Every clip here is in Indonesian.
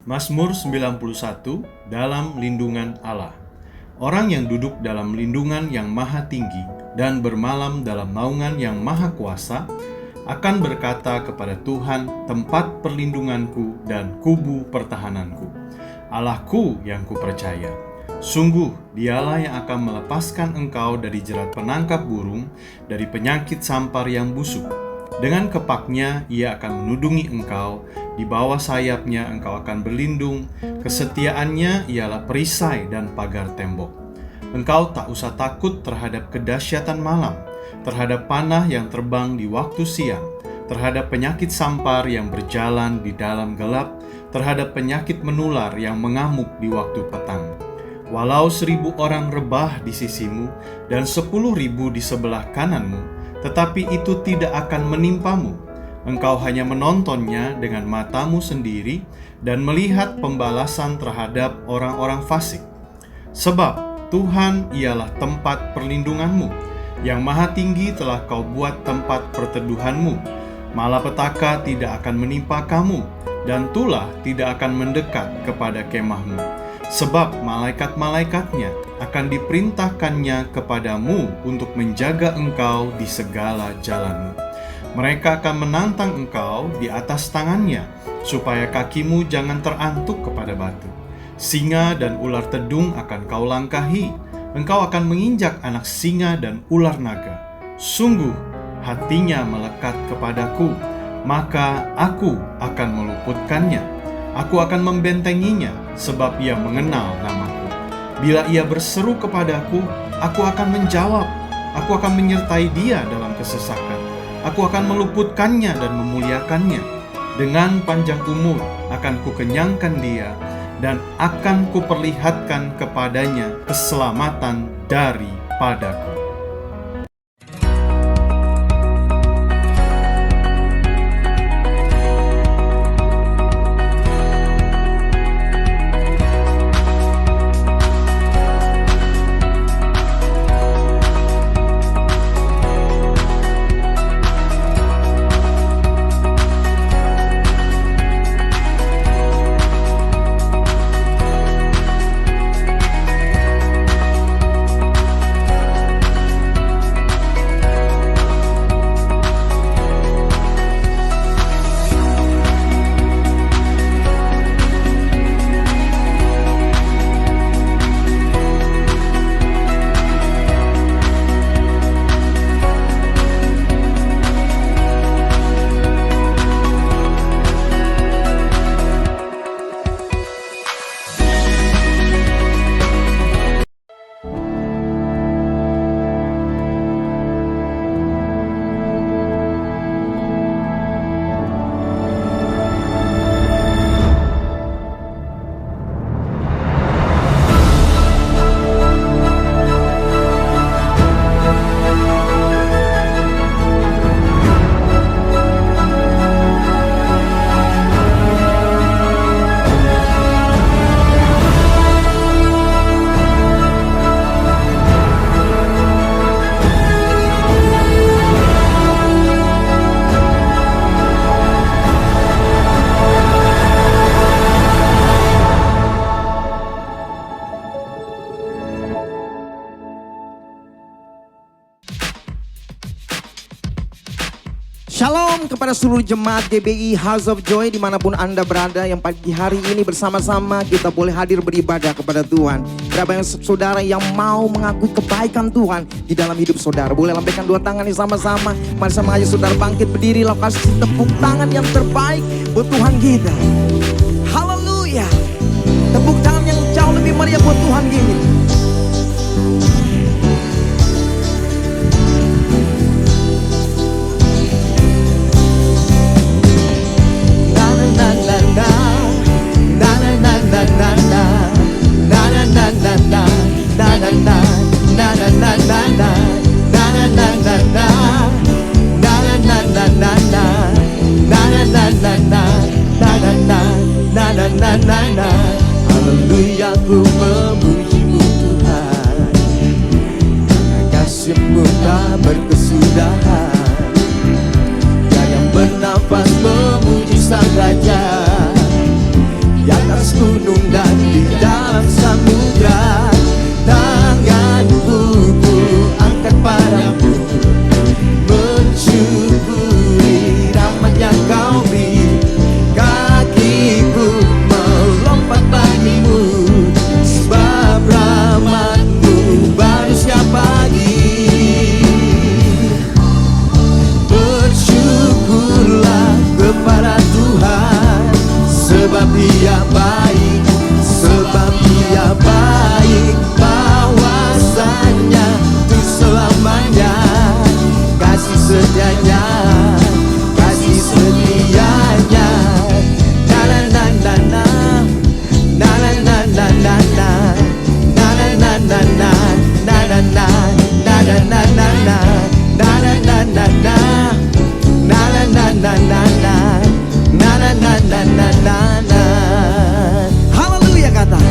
Mazmur 91, dalam lindungan Allah. Orang yang duduk dalam lindungan yang maha tinggi dan bermalam dalam naungan yang maha kuasa akan berkata kepada Tuhan, tempat perlindunganku dan kubu pertahananku, Allahku yang kupercaya. Sungguh dialah yang akan melepaskan engkau dari jerat penangkap burung, dari penyakit sampar yang busuk. Dengan kepaknya ia akan menudungi engkau, di bawah sayapnya engkau akan berlindung, kesetiaannya ialah perisai dan pagar tembok. Engkau tak usah takut terhadap kedahsyatan malam, terhadap panah yang terbang di waktu siang, terhadap penyakit sampar yang berjalan di dalam gelap, terhadap penyakit menular yang mengamuk di waktu petang. Walau 1.000 orang rebah di sisimu dan 10.000 di sebelah kananmu, tetapi itu tidak akan menimpamu. Engkau hanya menontonnya dengan matamu sendiri dan melihat pembalasan terhadap orang-orang fasik. Sebab Tuhan ialah tempat perlindunganmu, yang maha tinggi telah kau buat tempat perteduhanmu. Malapetaka tidak akan menimpa kamu, dan tulah tidak akan mendekat kepada kemahmu. Sebab malaikat-malaikatnya akan diperintahkannya kepadamu untuk menjaga engkau di segala jalanmu. Mereka akan menantang engkau di atas tangannya, supaya kakimu jangan terantuk kepada batu. Singa dan ular tedung akan kau langkahi, engkau akan menginjak anak singa dan ular naga. Sungguh hatinya melekat kepadaku, maka aku akan meluputkannya. Aku akan membentenginya, sebab ia mengenal namaku. Bila ia berseru kepadaku, aku akan menjawab. Aku akan menyertai dia dalam kesesakan. Aku akan meluputkannya dan memuliakannya. Dengan panjang umur akan kukenyangkan dia, dan akan kuperlihatkan kepadanya keselamatan daripadaku. Shalom kepada seluruh jemaat GBI House of Joy dimanapun Anda berada, yang pagi hari ini bersama-sama kita boleh hadir beribadah kepada Tuhan. Berapa yang saudara yang mau mengakui kebaikan Tuhan di dalam hidup saudara, boleh lambaikan dua tangan ini sama-sama. Mari sama aja saudara bangkit berdiri, lalu kasih tepuk tangan yang terbaik buat Tuhan kita. Haleluya. Tepuk tangan yang jauh lebih meriah buat Tuhan kita. Haleluya, ku memujimu. setianya, kasih setianya. Na na na na na, na na na na na na, na na na na na, na na na, na na na na na, na na na na na, na na na na na na, na na na na na na. Haleluya kata.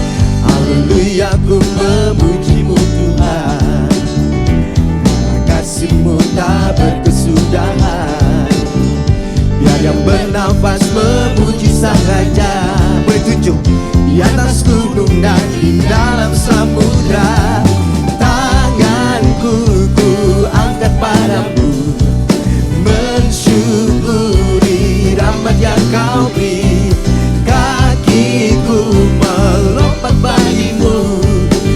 Haleluya, ku memujimu Tuhan, kasih-Mu tak berkesudahan. Biar yang bernafas memuji Sang Raja. Boleh tunjuk di atas gunung dan di dalam samudra. Tanganku ku angkat padamu, mensyukuri rahmat yang Kau beri. Kakiku melompat bagimu,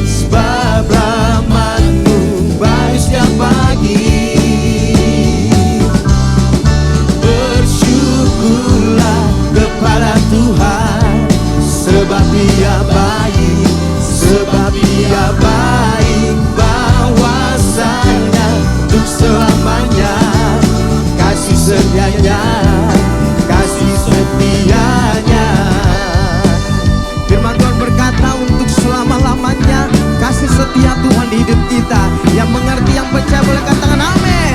sebab rahmat-Mu baru setiap pagi. Bersyukurlah kepada Tuhan, sebab Dia baik, sebab Dia baik. Bahwasanya untuk selamanya, kasih setianya, kasih setianya. Firman Tuhan berkata untuk selama-lamanya kasih setia Tuhan di hidup kita. Yang mengerti, yang percaya boleh katakan amin.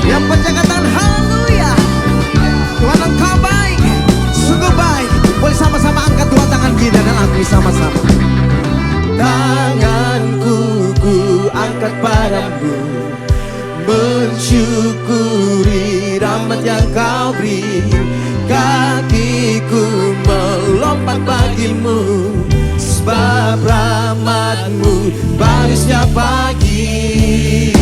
Yang percaya katakan haleluya. Tuhan Engkau baik, sungguh baik. Boleh sama-sama angkat dua tangan kita dan akui sama-sama. Tanganku ku angkat padamu, mensyukuri rahmat yang Kau beri. Kakiku melompat bagimu, sebab rahmat-Mu baru setiap pagi.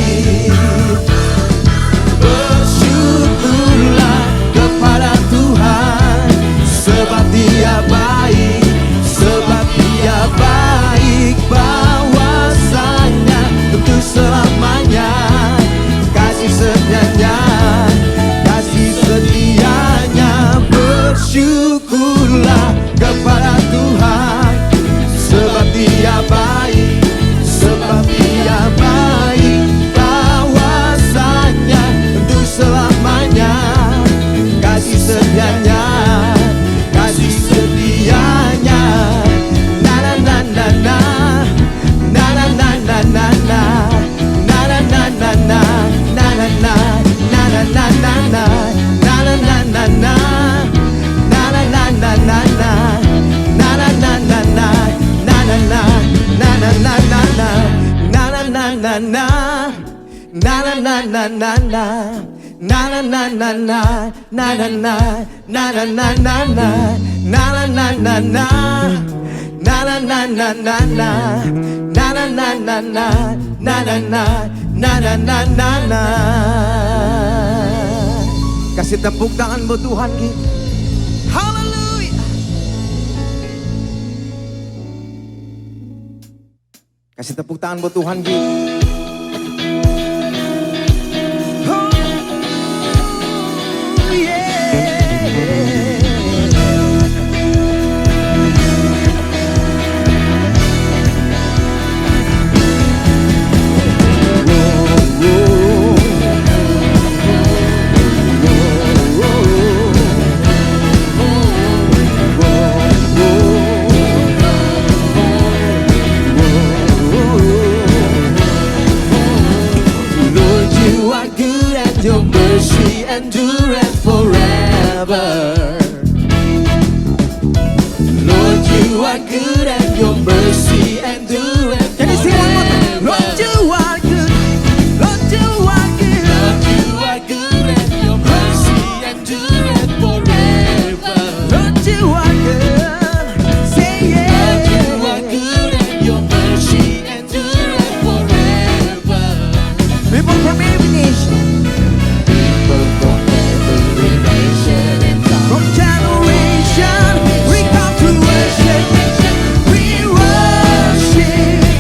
Bersyukurlah kepada Tuhan, sebab Dia baik, sebab Dia baik. Bahwasanya untuk selamanya, kasih setianya, kasih setianya. Bersyukurlah kepada Tuhan, sebab Dia baik, sebab Dia baik. Bahwasanya untuk selamanya, kasih setianya, kasih setianya. Na na na na na, na na na na na na, na na na na na, na na na, na na na na na, na na na na na, na na na na na na, na na na na na, na na na, na na na na na, na na na na na, na na na na na na, na na na na na, na na na, na na na na na, na na na na na, na na na na na na, na na na na na, na na na, na na na na na. Kasih tepuk tangan buat Tuhan kita. Haleluya. Kasih tepuk tangan buat Tuhan kita. Your mercy endureth forever. Lord, you are good and your mercy endureth forever. Can you sing one more time? Lord, you are good. Lord, you are good. Lord, you are good and your mercy endureth forever. Lord, you are good. Say yeah. Lord, you are good and your mercy endureth forever. People from every nation. From generation we come to worship. We worship.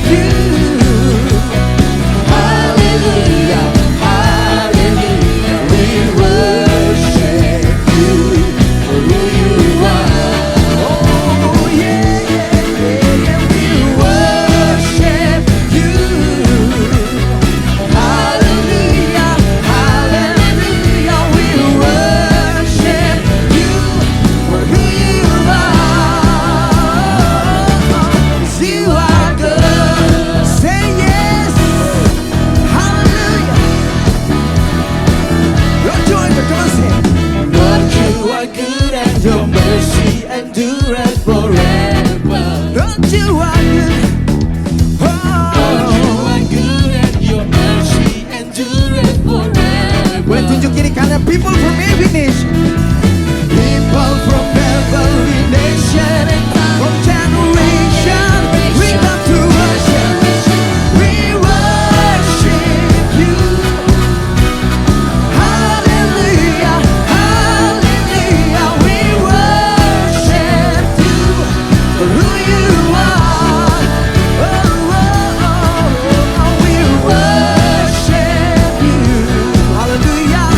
begini karena people from every nation. People from every nation and from generation, we come to worship. We worship you. Hallelujah, hallelujah. We worship you for who you are. Oh, oh, oh, oh. We worship you. Hallelujah.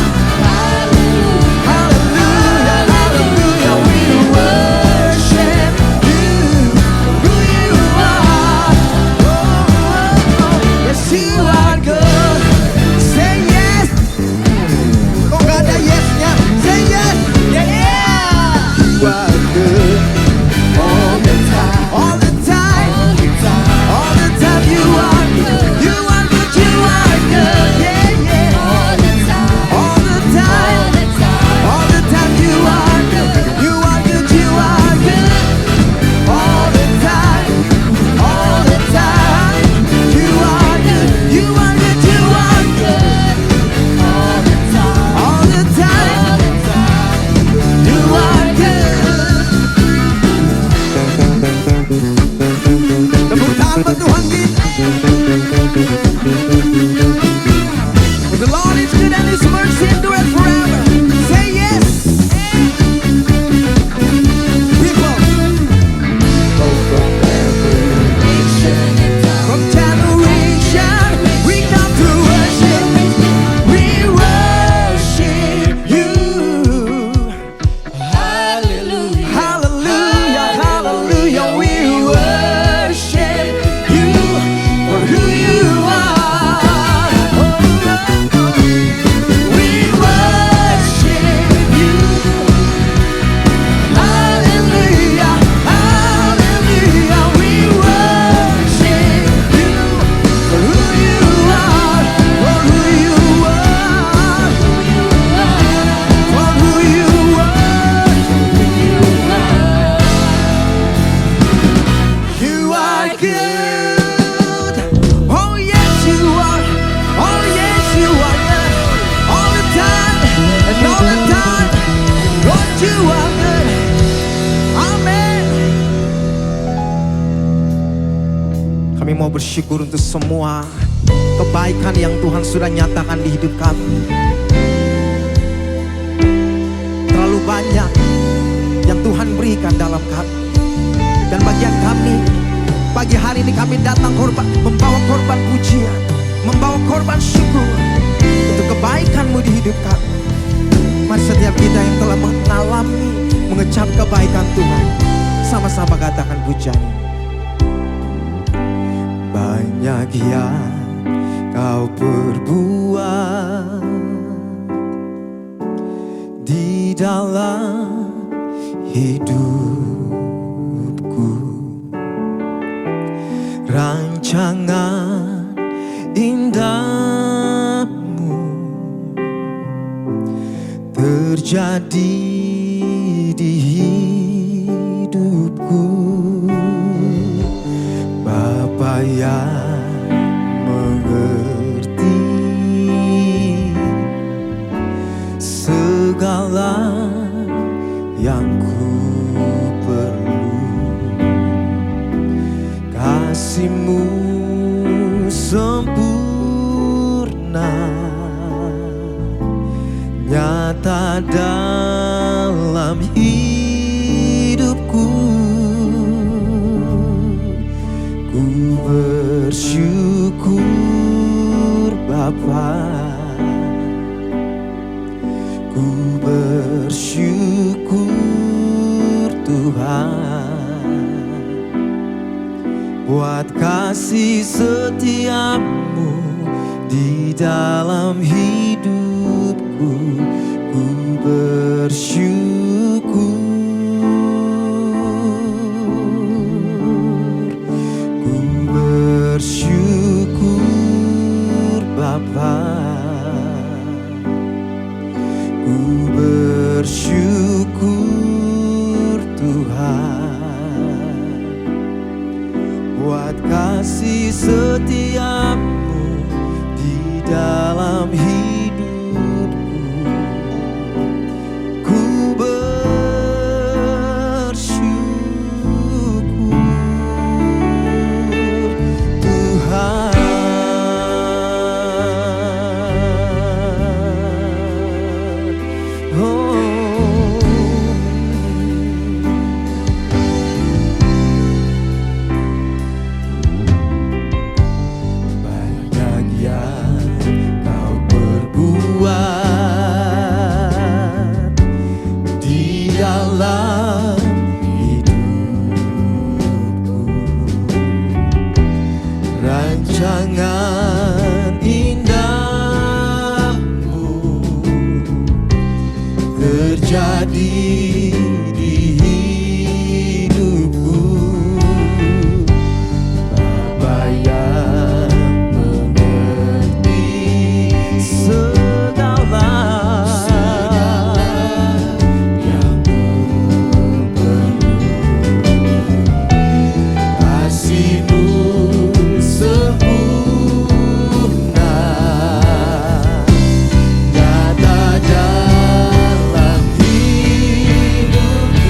The Lord is good and His mercy endureth forever. Say yes. People from generation, we come to worship. We worship you. Hallelujah, hallelujah, hallelujah. We worship you for who you are. Kami mau bersyukur untuk semua kebaikan yang Tuhan sudah nyatakan di hidup kami. Terlalu banyak yang Tuhan berikan dalam kami. Dan bagian kami, pagi hari ini kami datang membawa korban pujian, membawa korban syukur untuk kebaikan-Mu di hidup kami. Mari setiap kita yang telah mengalami, mengecap kebaikan Tuhan, sama-sama katakan pujian. Banyak yang Kau perbuat di dalam hidupku, rancangan indahmu terjadi di hidupku. Bapa yang mengerti segala yang ku perlu, kasih-Mu sempurna nyata dalam hidupku. Ku bersyukur Bapa, ku bersyukur Tuhan, buat kasih setiamu di dalam hidupku. Ku bersyukur, ku bersyukur Bapa, ku bersyukur Tuhan, buat kasih setiamu di dalam hidupku. Oh. Banyak yang kau perbuat di dalam hidupku, rancangan indahmu terjadi di hidupku. Bapa yang mengerti segala yang ku perlu, kasih-Mu sempurna nyata dalam hidupku.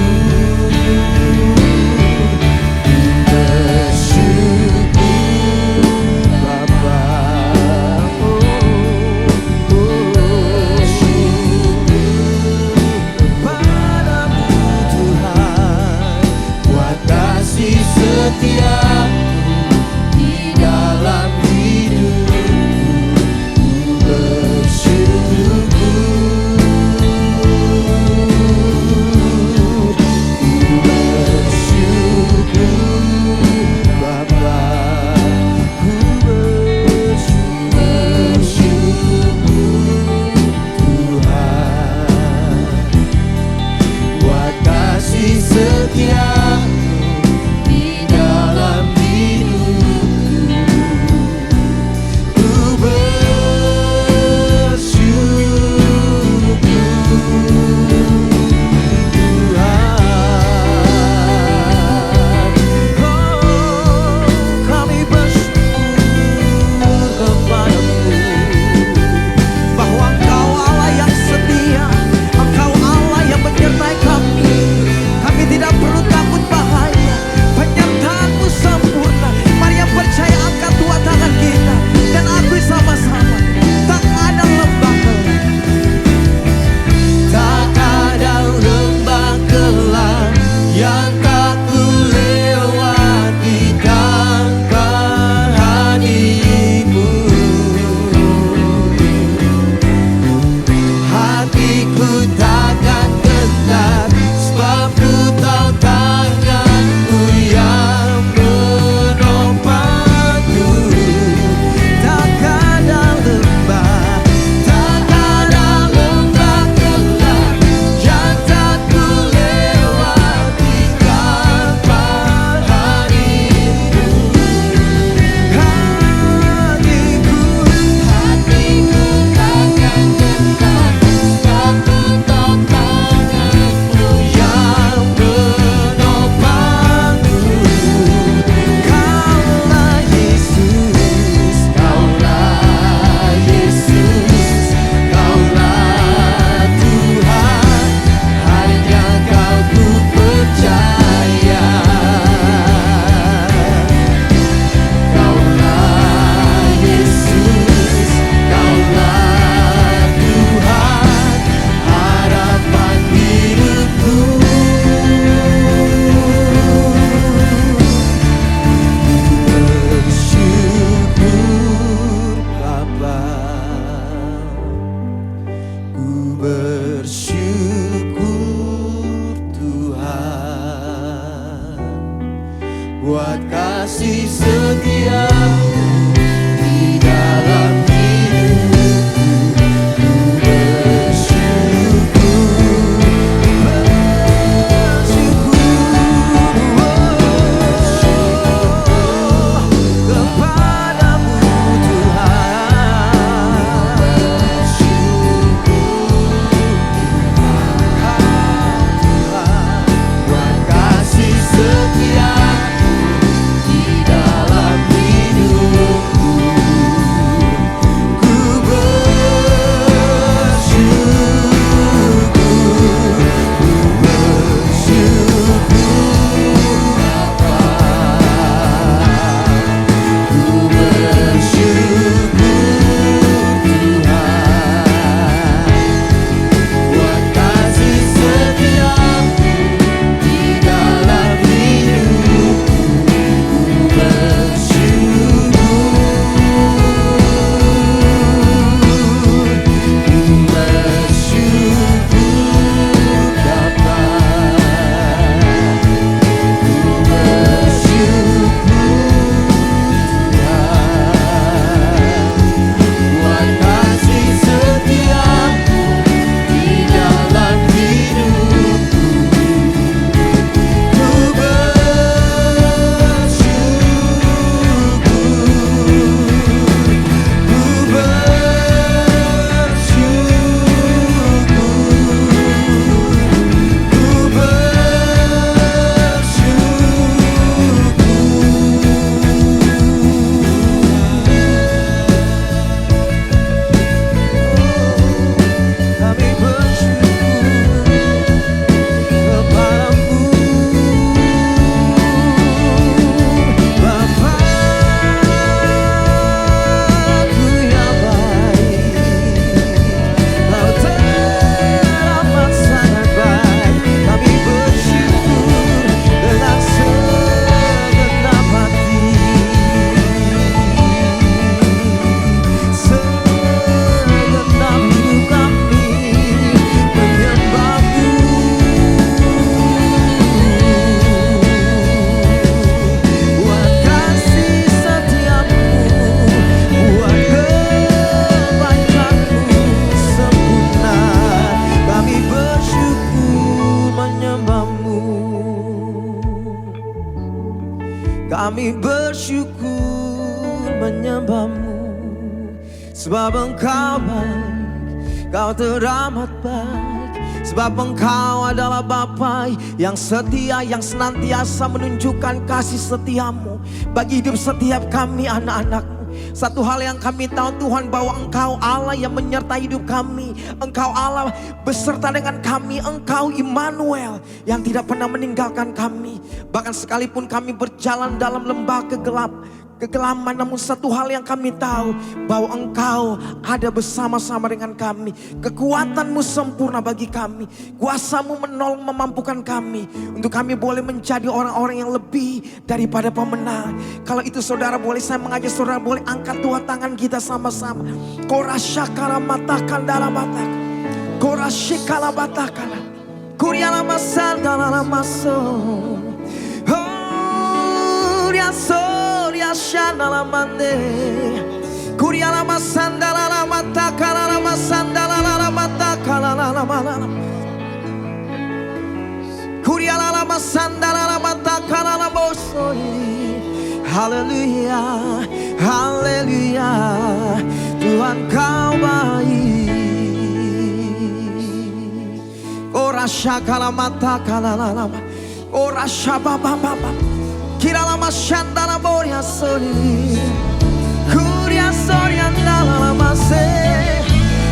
Kami bersyukur menyembah-Mu, sebab Engkau baik, Kau teramat baik. Sebab Engkau adalah Bapa yang setia, yang senantiasa menunjukkan kasih setia-Mu bagi hidup setiap kami anak-anak-Mu. Satu hal yang kami tahu Tuhan, bahwa Engkau Allah yang menyertai hidup kami. Engkau Allah beserta dengan kami. Engkau Immanuel yang tidak pernah meninggalkan kami. Bahkan sekalipun kami berjalan dalam lembah kegelapan, namun satu hal yang kami tahu, bahwa Engkau ada bersama-sama dengan kami. Kekuatan-Mu sempurna bagi kami. Kuasa-Mu menolong, memampukan kami untuk kami boleh menjadi orang-orang yang lebih daripada pemenang. Kalau itu saudara boleh, saya mengajak saudara boleh angkat dua tangan kita sama-sama. Korashakala matakan dalam matak, korashikala matakan, kuriala masandala maso, oh riaso. Shana la mande, Kuria la masanda la mata, kala la masanda la mata, kala la mala, Kuria la masanda la mata, kala la bosoi. Haleluya, haleluya, Tuhan Kau baik. Ora shakala mata, kala la, ora shababa baba. Kira lama shanda la boria soli, kuria soria nala lama se.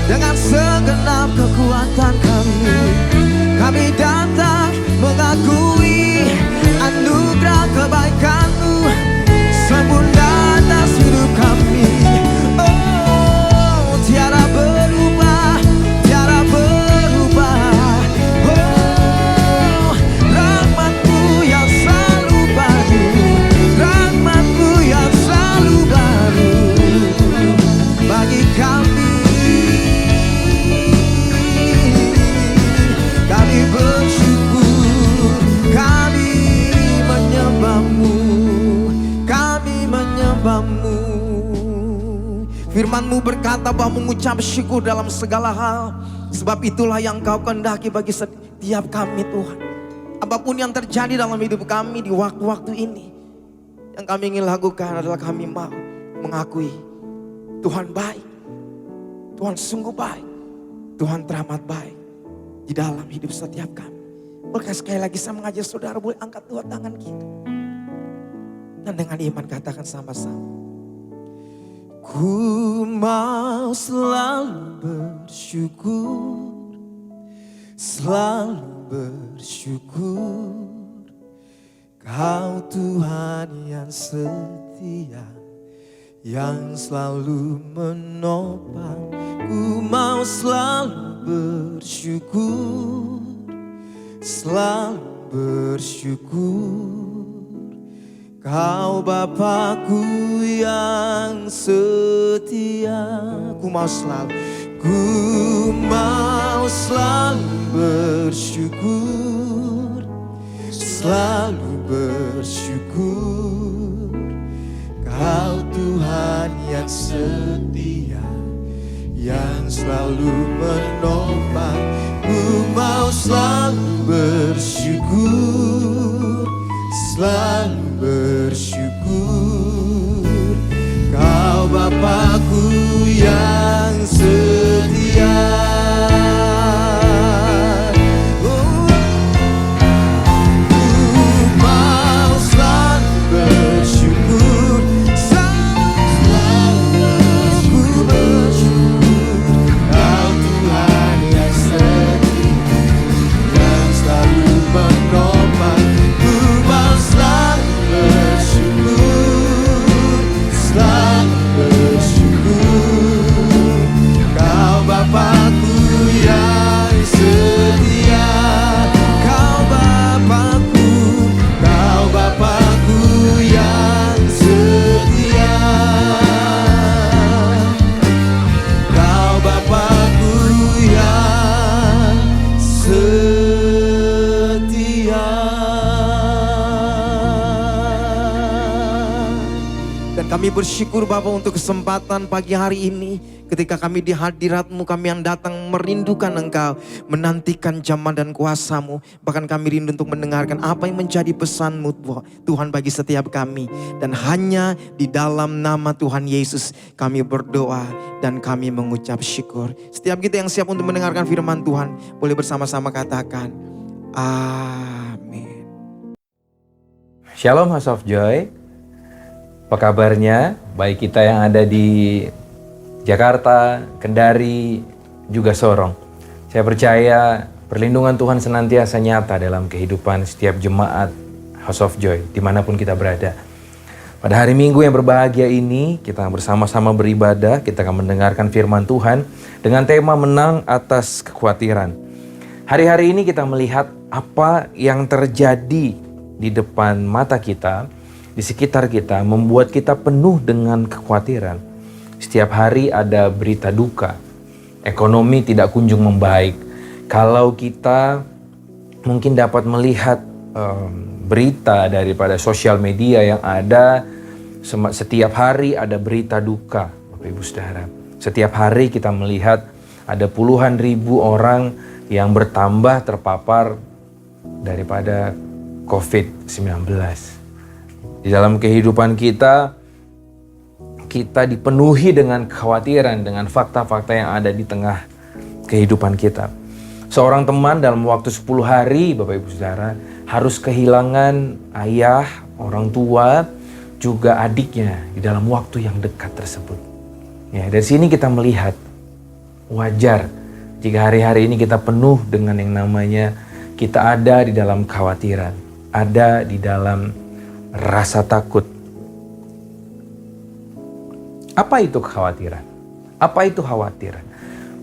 Dengan segenap kekuatan kami datang mengakui anugerah kebaikan-Mu sempurna atas hidup kami. Oh, tiada berubah, tiada berubah. Oh, rahmat-Mu yang selalu baru, rahmat-Mu yang selalu baru bagi kami. Kami bersyukur, kami menyembah-Mu, kami menyembah-Mu. Firman-Mu berkata bahwa mengucap syukur dalam segala hal, sebab itulah yang Kau kehendaki bagi setiap kami Tuhan. Apapun yang terjadi dalam hidup kami di waktu-waktu ini, yang kami ingin lakukan adalah kami mau mengakui Tuhan baik, Tuhan sungguh baik, Tuhan teramat baik di dalam hidup setiap kami. Boleh sekali lagi saya mengajak saudara boleh angkat dua tangan kita, dan dengan iman katakan sama-sama. Ku mau selalu bersyukur, selalu bersyukur. Kau Tuhan yang setia, yang selalu menopang. Ku mau selalu bersyukur, selalu bersyukur. Kau Bapakku yang setia. Ku mau selalu bersyukur, selalu bersyukur. Kau Tuhan yang setia, yang selalu menopang. Ku mau selalu bersyukur, selalu bersyukur. Kau Bapakku yang setia. Selalu Kami bersyukur Bapa untuk kesempatan pagi hari ini. Ketika kami di hadirat-Mu, kami yang datang merindukan Engkau, menantikan zaman dan kuasa-Mu. Bahkan kami rindu untuk mendengarkan apa yang menjadi pesan-Mu Tuhan bagi setiap kami. Dan hanya di dalam nama Tuhan Yesus kami berdoa dan kami mengucap syukur. Setiap kita yang siap untuk mendengarkan firman Tuhan, boleh bersama-sama katakan amin. Shalom House of Joy. Apa kabarnya? Baik kita yang ada di Jakarta, Kendari, juga Sorong. Saya percaya perlindungan Tuhan senantiasa nyata dalam kehidupan setiap jemaat House of Joy, dimanapun kita berada. Pada hari Minggu yang berbahagia ini, kita bersama-sama beribadah, kita akan mendengarkan firman Tuhan dengan tema menang atas kekhawatiran. Hari-hari ini kita melihat apa yang terjadi di depan mata kita, di sekitar kita, membuat kita penuh dengan kekhawatiran. Setiap hari ada berita duka, ekonomi tidak kunjung membaik. Kalau kita mungkin dapat melihat berita daripada sosial media yang ada, setiap hari ada berita duka, Bapak Ibu Saudara. Setiap hari kita melihat ada puluhan ribu orang yang bertambah terpapar daripada COVID-19. Di dalam kehidupan kita dipenuhi dengan kekhawatiran, dengan fakta-fakta yang ada di tengah kehidupan kita. Seorang teman dalam waktu 10 hari, Bapak Ibu Saudara, harus kehilangan ayah, orang tua, juga adiknya di dalam waktu yang dekat tersebut. Ya, dari sini kita melihat wajar jika hari-hari ini kita penuh dengan yang namanya kita ada di dalam kekhawatiran, ada di dalam rasa takut. Apa itu kekhawatiran? Apa itu khawatir?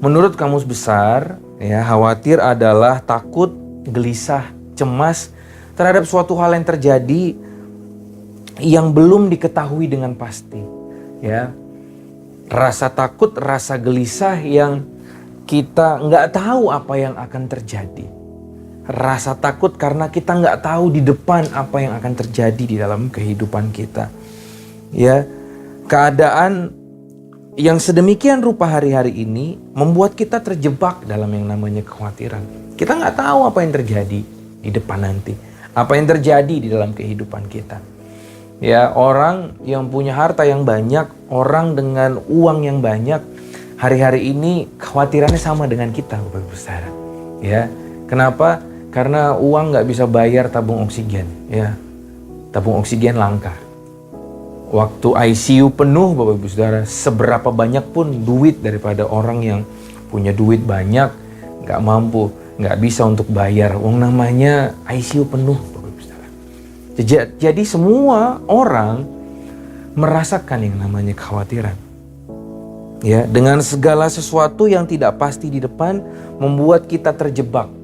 Menurut Kamus Besar, ya, khawatir adalah takut, gelisah, cemas terhadap suatu hal yang terjadi yang belum diketahui dengan pasti. Ya, rasa takut, rasa gelisah yang kita nggak tahu apa yang akan terjadi. Rasa takut karena kita nggak tahu di depan apa yang akan terjadi di dalam kehidupan kita. Ya, keadaan yang sedemikian rupa hari-hari ini membuat kita terjebak dalam yang namanya kekhawatiran. Kita nggak tahu apa yang terjadi di depan nanti, apa yang terjadi di dalam kehidupan kita. Ya, orang yang punya harta yang banyak, orang dengan uang yang banyak, hari-hari ini kekhawatirannya sama dengan kita, Bapak Ibu Saudara. Ya, kenapa? Karena uang nggak bisa bayar tabung oksigen, ya. Tabung oksigen langka. Waktu ICU penuh, Bapak Ibu Saudara, seberapa banyak pun duit daripada orang yang punya duit banyak, nggak mampu, nggak bisa untuk bayar. Uang namanya ICU penuh, Bapak Ibu Saudara. Jadi semua orang merasakan yang namanya kekhawatiran. Ya, dengan segala sesuatu yang tidak pasti di depan membuat kita terjebak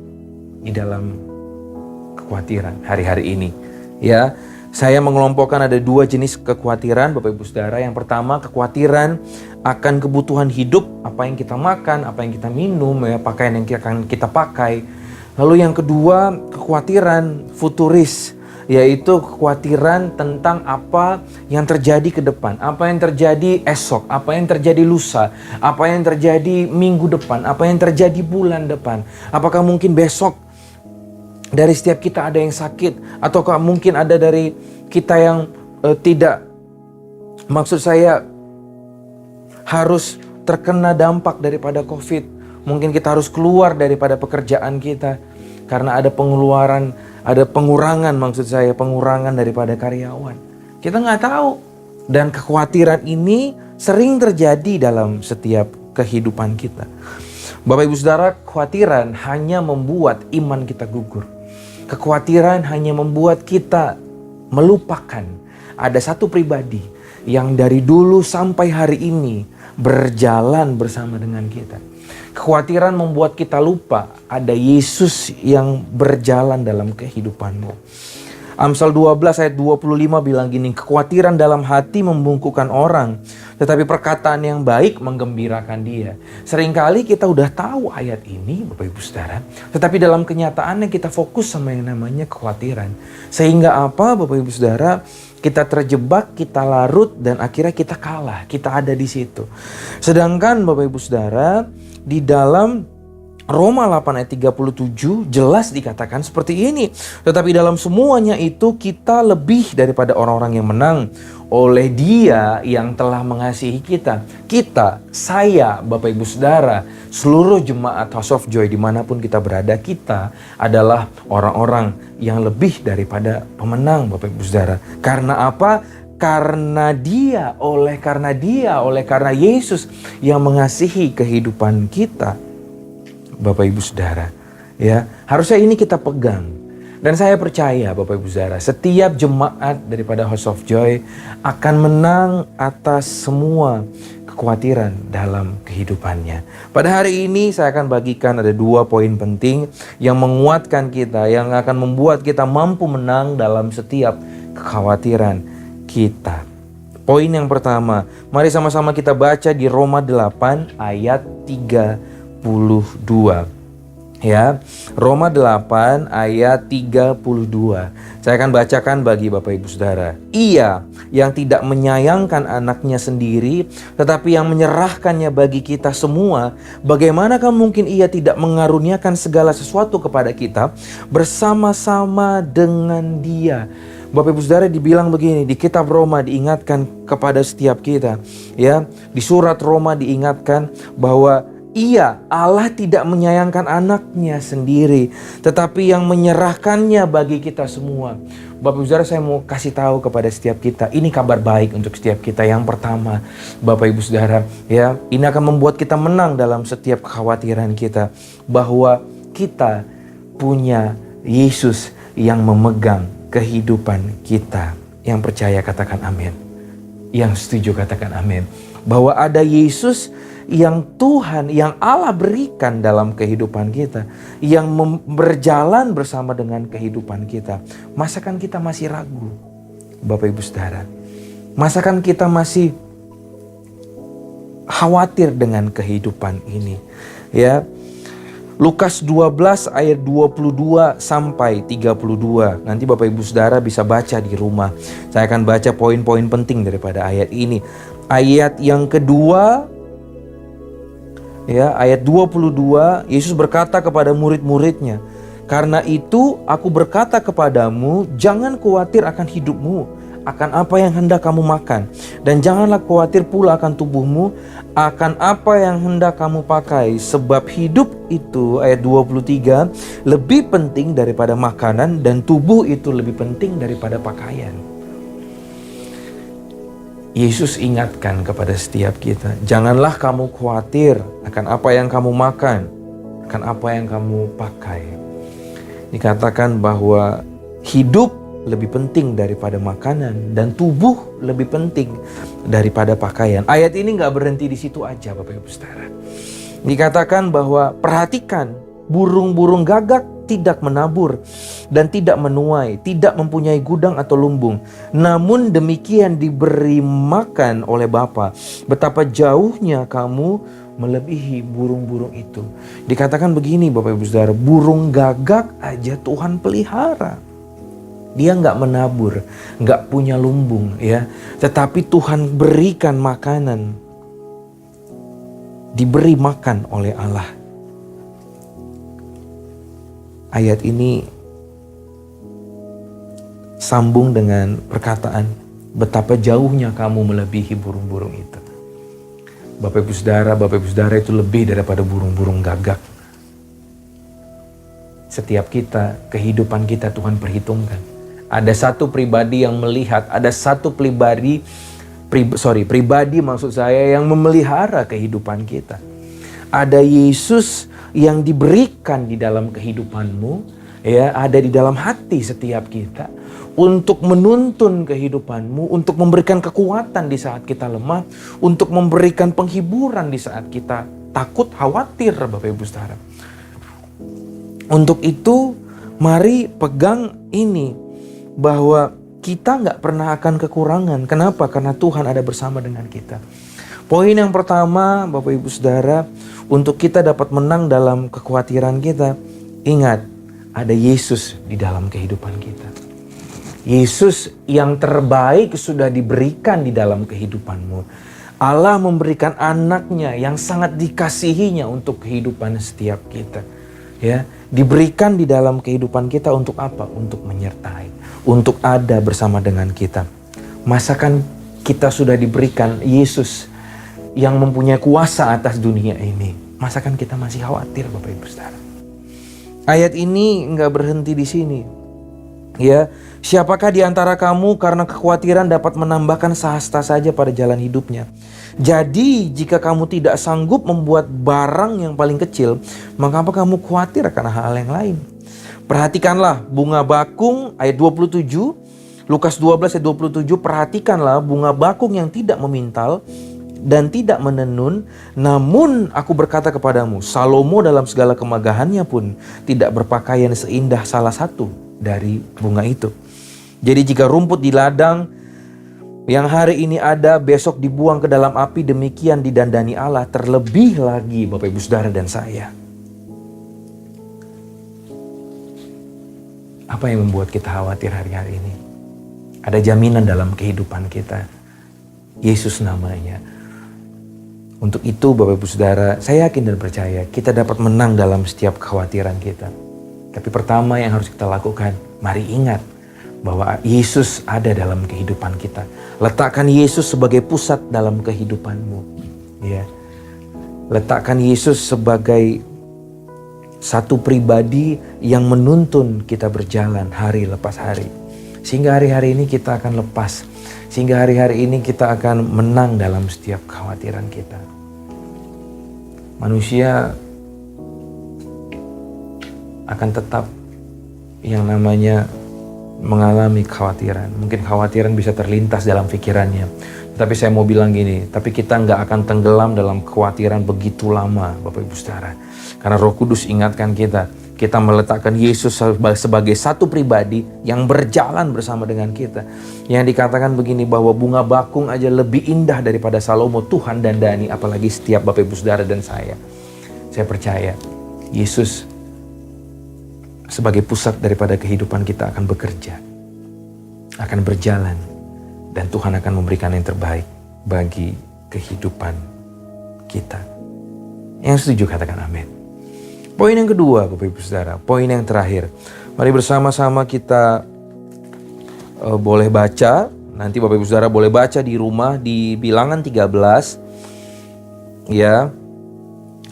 di dalam kekhawatiran hari-hari ini. Ya, saya mengelompokkan ada 2 jenis kekhawatiran, Bapak Ibu Saudara. Yang pertama, kekhawatiran akan kebutuhan hidup, apa yang kita makan, apa yang kita minum, ya, pakaian yang akan kita pakai. Lalu yang kedua, kekhawatiran futuris, yaitu kekhawatiran tentang apa yang terjadi ke depan, apa yang terjadi esok, apa yang terjadi lusa, apa yang terjadi minggu depan, apa yang terjadi bulan depan. Apakah mungkin besok dari setiap kita ada yang sakit, ataukah mungkin ada dari kita yang tidak, maksud saya harus terkena dampak daripada COVID. Mungkin kita harus keluar daripada pekerjaan kita karena ada pengeluaran, ada pengurangan, maksud saya pengurangan daripada karyawan. Kita nggak tahu, dan kekhawatiran ini sering terjadi dalam setiap kehidupan kita. Bapak Ibu Saudara, kekhawatiran hanya membuat iman kita gugur. Kekhawatiran hanya membuat kita melupakan ada satu pribadi yang dari dulu sampai hari ini berjalan bersama dengan kita. Kekhawatiran membuat kita lupa ada Yesus yang berjalan dalam kehidupanmu. Amsal 12 ayat 25 bilang gini, kekhawatiran dalam hati membungkukkan orang, tetapi perkataan yang baik menggembirakan dia. Seringkali kita udah tahu ayat ini, Bapak Ibu Saudara, tetapi dalam kenyataannya kita fokus sama yang namanya kekhawatiran. Sehingga apa, Bapak Ibu Saudara? Kita terjebak, kita larut, dan akhirnya kita kalah. Kita ada di situ. Sedangkan Bapak Ibu Saudara, di dalam Roma 8 ayat 37 jelas dikatakan seperti ini. Tetapi dalam semuanya itu kita lebih daripada orang-orang yang menang oleh Dia yang telah mengasihi kita. Kita, saya, Bapak Ibu Saudara, seluruh jemaat House of Joy dimanapun kita berada, kita adalah orang-orang yang lebih daripada pemenang, Bapak Ibu Saudara. Karena apa? Karena karena Yesus yang mengasihi kehidupan kita. Bapak Ibu Saudara, ya, harusnya ini kita pegang. Dan saya percaya Bapak Ibu Saudara, setiap jemaat daripada House of Joy akan menang atas semua kekhawatiran dalam kehidupannya. Pada hari ini saya akan bagikan ada 2 poin penting yang menguatkan kita, yang akan membuat kita mampu menang dalam setiap kekhawatiran kita. Poin yang pertama, mari sama-sama kita baca di Roma 8 ayat 32. Ya, Roma 8 ayat 32. Saya akan bacakan bagi Bapak Ibu Saudara. Ia yang tidak menyayangkan anaknya sendiri, tetapi yang menyerahkannya bagi kita semua, bagaimanakah mungkin ia tidak mengaruniakan segala sesuatu kepada kita bersama-sama dengan Dia? Bapak Ibu Saudara, dibilang begini, di kitab Roma diingatkan kepada setiap kita, ya, di surat Roma diingatkan bahwa Allah tidak menyayangkan anaknya sendiri, tetapi yang menyerahkannya bagi kita semua. Bapak Ibu Saudara, saya mau kasih tahu kepada setiap kita, ini kabar baik untuk setiap kita. Yang pertama, Bapak Ibu Saudara, ya, ini akan membuat kita menang dalam setiap kekhawatiran kita, bahwa kita punya Yesus yang memegang kehidupan kita. Yang percaya katakan amin. Yang setuju katakan amin. Bahwa ada Yesus yang Tuhan, yang Allah berikan dalam kehidupan kita, yang berjalan bersama dengan kehidupan kita. Masakan kita masih ragu, Bapak Ibu Saudara? Masakan kita masih khawatir dengan kehidupan ini? Ya, Lukas 12 ayat 22 sampai 32. Nanti Bapak Ibu Saudara bisa baca di rumah. Saya akan baca poin-poin penting daripada ayat ini. Ayat yang kedua, ya, ayat 22, Yesus berkata kepada murid-muridnya, "Karena itu aku berkata kepadamu, jangan khawatir akan hidupmu, akan apa yang hendak kamu makan, dan janganlah khawatir pula akan tubuhmu, akan apa yang hendak kamu pakai, sebab hidup itu," ayat 23, "lebih penting daripada makanan, dan tubuh itu lebih penting daripada pakaian." Yesus ingatkan kepada setiap kita, janganlah kamu khawatir akan apa yang kamu makan, akan apa yang kamu pakai. Dikatakan bahwa hidup lebih penting daripada makanan, dan tubuh lebih penting daripada pakaian. Ayat ini gak berhenti di situ aja, Bapak Ibu Saudara. Dikatakan bahwa perhatikan, burung-burung gagak tidak menabur dan tidak menuai, tidak mempunyai gudang atau lumbung, namun demikian diberi makan oleh Bapa. Betapa jauhnya kamu melebihi burung-burung itu. Dikatakan begini Bapak Ibu Saudara, burung gagak aja Tuhan pelihara. Dia nggak menabur, nggak punya lumbung, ya, tetapi Tuhan berikan makanan, diberi makan oleh Allah. Ayat ini sambung dengan perkataan, betapa jauhnya kamu melebihi burung-burung itu. Bapak Ibu Saudara itu lebih daripada burung-burung gagak. Setiap kita, kehidupan kita Tuhan perhitungkan. Ada satu pribadi yang melihat, ada satu pribadi maksud saya yang memelihara kehidupan kita. Ada Yesus yang diberikan di dalam kehidupanmu, ya, ada di dalam hati setiap kita untuk menuntun kehidupanmu, untuk memberikan kekuatan di saat kita lemah, untuk memberikan penghiburan di saat kita takut, khawatir, Bapak Ibu Saudara. Untuk itu, mari pegang ini, bahwa kita nggak pernah akan kekurangan. Kenapa? Karena Tuhan ada bersama dengan kita. Poin yang pertama, Bapak Ibu Saudara, untuk kita dapat menang dalam kekhawatiran kita, ingat, ada Yesus di dalam kehidupan kita. Yesus yang terbaik sudah diberikan di dalam kehidupanmu. Allah memberikan anaknya yang sangat dikasihinya untuk kehidupan setiap kita. Ya, diberikan di dalam kehidupan kita untuk apa? Untuk menyertai, untuk ada bersama dengan kita. Masakan kita sudah diberikan Yesus yang mempunyai kuasa atas dunia ini. Masakan kita masih khawatir, Bapak Ibu Saudara? Ayat ini nggak berhenti di sini. Ya, siapakah di antara kamu karena kekhawatiran dapat menambahkan sehasta saja pada jalan hidupnya? Jadi jika kamu tidak sanggup membuat barang yang paling kecil, maka apa kamu khawatir akan hal yang lain? Perhatikanlah bunga bakung ayat 27, Lukas 12 ayat 27, perhatikanlah bunga bakung yang tidak memintal dan tidak menenun, namun aku berkata kepadamu, Salomo dalam segala kemegahannya pun tidak berpakaian seindah salah satu dari bunga itu. Jadi jika rumput di ladang yang hari ini ada, besok dibuang ke dalam api, demikian didandani Allah, terlebih lagi Bapak Ibu Saudara dan saya. Apa yang membuat kita khawatir hari-hari ini? Ada jaminan dalam kehidupan kita. Yesus namanya. Untuk itu Bapak Ibu Saudara, saya yakin dan percaya kita dapat menang dalam setiap kekhawatiran kita. Tapi pertama yang harus kita lakukan, mari ingat bahwa Yesus ada dalam kehidupan kita. Letakkan Yesus sebagai pusat dalam kehidupanmu. Ya. Letakkan Yesus sebagai satu pribadi yang menuntun kita berjalan hari lepas hari. Sehingga hari-hari ini kita akan lepas. Sehingga hari-hari ini kita akan menang dalam setiap kekhawatiran kita. Manusia akan tetap yang namanya mengalami kekhawatiran. Mungkin kekhawatiran bisa terlintas dalam pikirannya. Tapi saya mau bilang gini, tapi kita nggak akan tenggelam dalam kekhawatiran begitu lama, Bapak Ibu Saudara. Karena Roh Kudus ingatkan kita meletakkan Yesus sebagai satu pribadi yang berjalan bersama dengan kita. Yang dikatakan begini, bahwa bunga bakung aja lebih indah daripada Salomo Tuhan dandani, apalagi setiap Bapak Ibu Saudara dan saya. Saya percaya Yesus sebagai pusat daripada kehidupan kita akan bekerja, akan berjalan, dan Tuhan akan memberikan yang terbaik bagi kehidupan kita. Yang setuju katakan amin. Poin yang kedua Bapak Ibu Saudara, poin yang terakhir. Mari bersama-sama kita boleh baca, nanti Bapak Ibu Saudara boleh baca di rumah di Bilangan 13. Ya.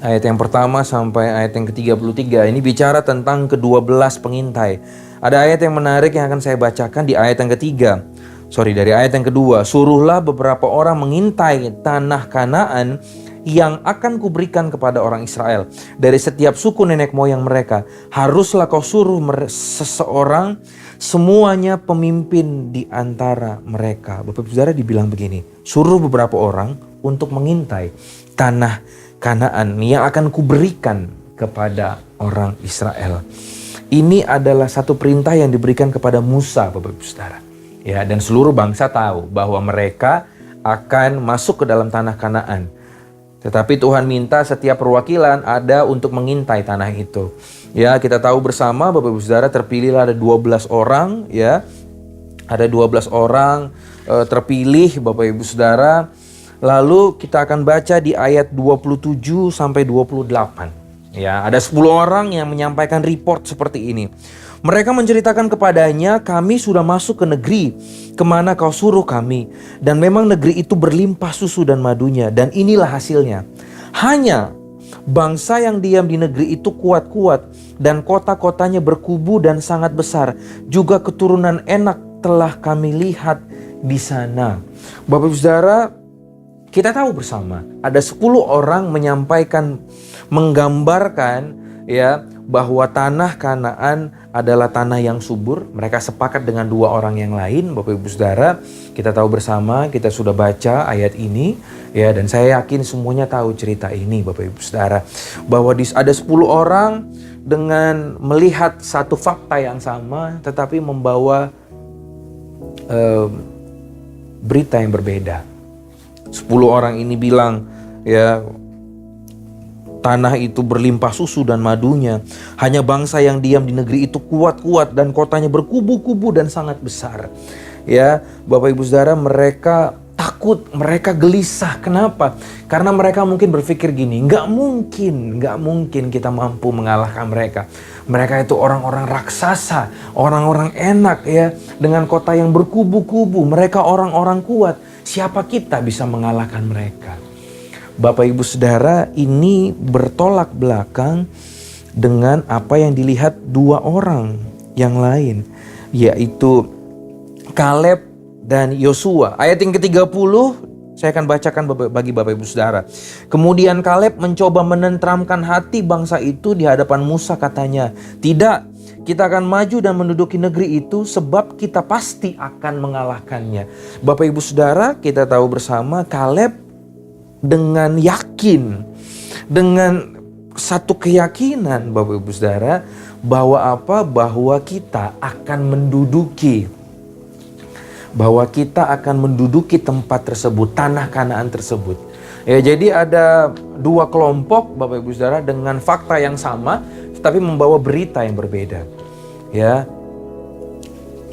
Ayat yang pertama sampai ayat yang ke-33. Ini bicara tentang ke-12 pengintai. Ada ayat yang menarik yang akan saya bacakan di ayat yang ketiga. Dari ayat yang kedua. Suruhlah beberapa orang mengintai tanah Kanaan yang akan kuberikan kepada orang Israel. Dari setiap suku nenek moyang mereka. Haruslah kau suruh seseorang, semuanya pemimpin di antara mereka. Bapak Saudara dibilang begini. Suruh beberapa orang untuk mengintai tanah Kanaan yang akan kuberikan kepada orang Israel. Ini adalah satu perintah yang diberikan kepada Musa, Bapak Ibu Saudara. Ya, dan seluruh bangsa tahu bahwa mereka akan masuk ke dalam tanah Kanaan. Tetapi Tuhan minta setiap perwakilan ada untuk mengintai tanah itu. Ya, kita tahu bersama Bapak Ibu Saudara, terpilihlah ada 12 orang, ya. Ada 12 orang terpilih Bapak Ibu Saudara. Lalu kita akan baca di ayat 27 sampai 28. Ya, ada 10 orang yang menyampaikan report seperti ini. Mereka menceritakan kepadanya, kami sudah masuk ke negeri kemana kau suruh kami. Dan memang negeri itu berlimpah susu dan madunya. Dan inilah hasilnya. Hanya bangsa yang diam di negeri itu kuat-kuat. Dan kota-kotanya berkubu dan sangat besar. Juga keturunan enak telah kami lihat di sana. Bapak Ibu Saudara, kita tahu bersama ada 10 orang menyampaikan, menggambarkan ya bahwa tanah Kanaan adalah tanah yang subur. Mereka sepakat dengan 2 orang yang lain, Bapak Ibu Saudara. Kita tahu bersama, kita sudah baca ayat ini ya, dan saya yakin semuanya tahu cerita ini Bapak Ibu Saudara, bahwa ada 10 orang dengan melihat satu fakta yang sama tetapi membawa berita yang berbeda. 10 orang ini bilang, ya, tanah itu berlimpah susu dan madunya. Hanya bangsa yang diam di negeri itu kuat-kuat dan kotanya berkubu-kubu dan sangat besar. Ya, Bapak Ibu Saudara, mereka takut, mereka gelisah. Kenapa? Karena mereka mungkin berpikir gini, nggak mungkin kita mampu mengalahkan mereka. Mereka itu orang-orang raksasa, orang-orang enak ya, dengan kota yang berkubu-kubu. Mereka orang-orang kuat. Siapa kita bisa mengalahkan mereka? Bapak Ibu Saudara, ini bertolak belakang dengan apa yang dilihat dua orang yang lain, yaitu Kaleb dan Yosua. Ayat yang ke-30 saya akan bacakan bagi Bapak Ibu Saudara. Kemudian Kaleb mencoba menenteramkan hati bangsa itu di hadapan Musa, katanya, "Tidak, kita akan maju dan menduduki negeri itu sebab kita pasti akan mengalahkannya." Bapak Ibu Saudara, kita tahu bersama Kaleb dengan yakin, dengan satu keyakinan Bapak Ibu Saudara, bahwa apa? Bahwa kita akan menduduki tempat tersebut, tanah Kanaan tersebut. Ya, jadi ada dua kelompok Bapak Ibu Saudara dengan fakta yang sama, tapi membawa berita yang berbeda. Ya,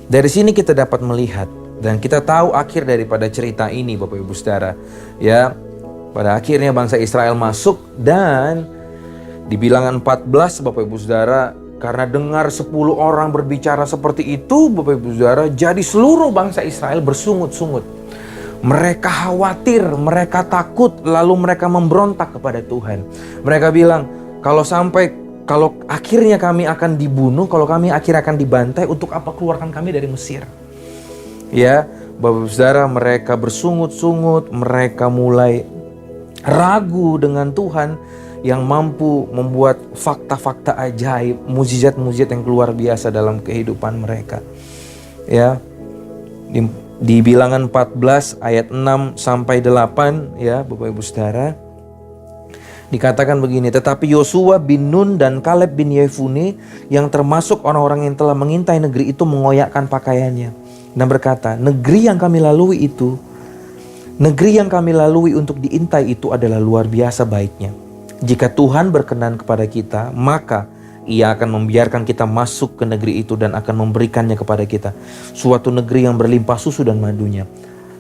dari sini kita dapat melihat dan kita tahu akhir daripada cerita ini Bapak Ibu Saudara. Ya, pada akhirnya bangsa Israel masuk dan di Bilangan 14 Bapak Ibu Saudara, karena dengar 10 orang berbicara seperti itu Bapak Ibu Saudara, jadi seluruh bangsa Israel bersungut-sungut. Mereka khawatir, mereka takut, lalu mereka memberontak kepada Tuhan. Mereka bilang, kalau akhirnya kami akan dibunuh, kalau kami akhirnya akan dibantai, untuk apa keluarkan kami dari Mesir? Ya, Bapak Ibu Saudara, mereka bersungut-sungut, mereka mulai ragu dengan Tuhan yang mampu membuat fakta-fakta ajaib, mukjizat-mukjizat yang luar biasa dalam kehidupan mereka. Ya, di Bilangan 14 ayat 6 sampai 8 ya Bapak Ibu Saudara, dikatakan begini, tetapi Yosua bin Nun dan Kaleb bin Yefune yang termasuk orang-orang yang telah mengintai negeri itu mengoyakkan pakaiannya dan berkata, negeri yang kami lalui untuk diintai itu adalah luar biasa baiknya. Jika Tuhan berkenan kepada kita, maka Ia akan membiarkan kita masuk ke negeri itu dan akan memberikannya kepada kita, suatu negeri yang berlimpah susu dan madunya.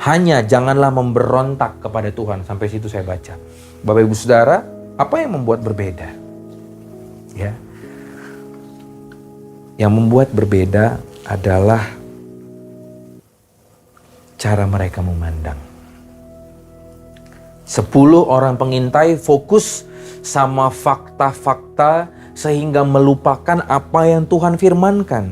Hanya janganlah memberontak kepada Tuhan. Sampai situ saya baca. Bapak Ibu Saudara, apa yang membuat berbeda? Ya, yang membuat berbeda adalah cara mereka memandang. 10 orang pengintai fokus sama fakta-fakta sehingga melupakan apa yang Tuhan firmankan.